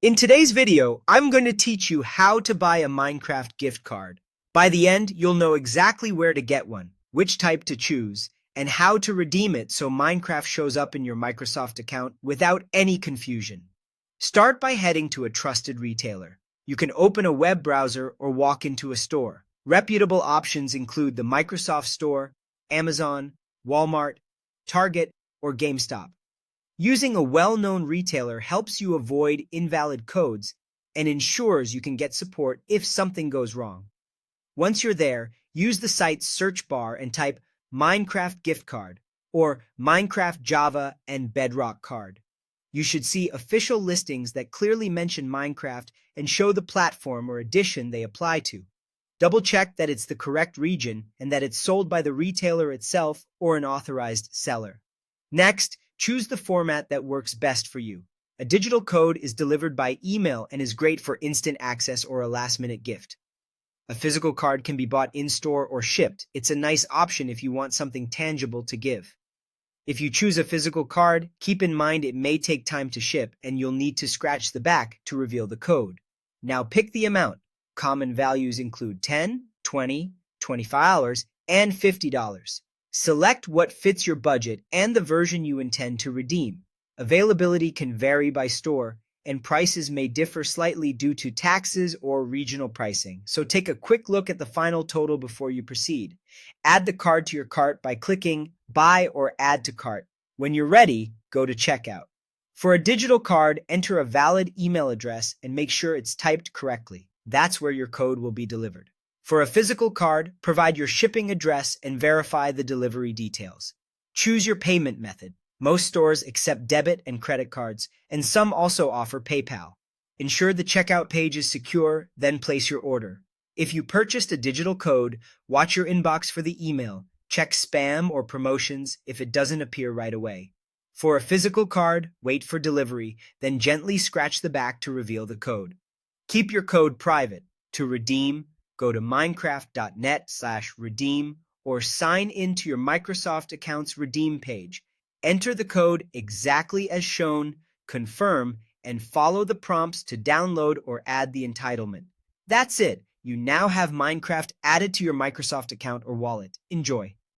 In today's video, I'm going to teach you how to buy a Minecraft gift card. By the end, you'll know exactly where to get one, which type to choose, and how to redeem it so Minecraft shows up in your Microsoft account without any confusion. Start by heading to a trusted retailer. You can open a web browser or walk into a store. Reputable options include the Microsoft Store, Amazon, Walmart, Target, or GameStop. Using a well-known retailer helps you avoid invalid codes and ensures you can get support if something goes wrong. Once you're there, use the site's search bar and type Minecraft gift card or Minecraft Java and Bedrock card. You should see official listings that clearly mention Minecraft and show the platform or edition they apply to. Double-check that it's the correct region and that it's sold by the retailer itself or an authorized seller. Next, choose the format that works best for you. A digital code is delivered by email and is great for instant access or a last-minute gift. A physical card can be bought in-store or shipped. It's a nice option if you want something tangible to give. If you choose a physical card, keep in mind it may take time to ship and you'll need to scratch the back to reveal the code. Now pick the amount. Common values include $10, $20, $25, and $50. Select what fits your budget and the version you intend to redeem. Availability can vary by store, and prices may differ slightly due to taxes or regional pricing, so take a quick look at the final total before you proceed. Add the card to your cart by clicking Buy or Add to Cart. When you're ready, go to Checkout. For a digital card, enter a valid email address and make sure it's typed correctly. That's where your code will be delivered. For a physical card, provide your shipping address and verify the delivery details. Choose your payment method. Most stores accept debit and credit cards, and some also offer PayPal. Ensure the checkout page is secure, then place your order. If you purchased a digital code, watch your inbox for the email. Check spam or promotions if it doesn't appear right away. For a physical card, wait for delivery, then gently scratch the back to reveal the code. Keep your code private. To redeem, go to minecraft.net/redeem or sign into your Microsoft account's redeem page. Enter the code exactly as shown, confirm, and follow the prompts to download or add the entitlement. That's it. You now have Minecraft added to your Microsoft account or wallet. Enjoy.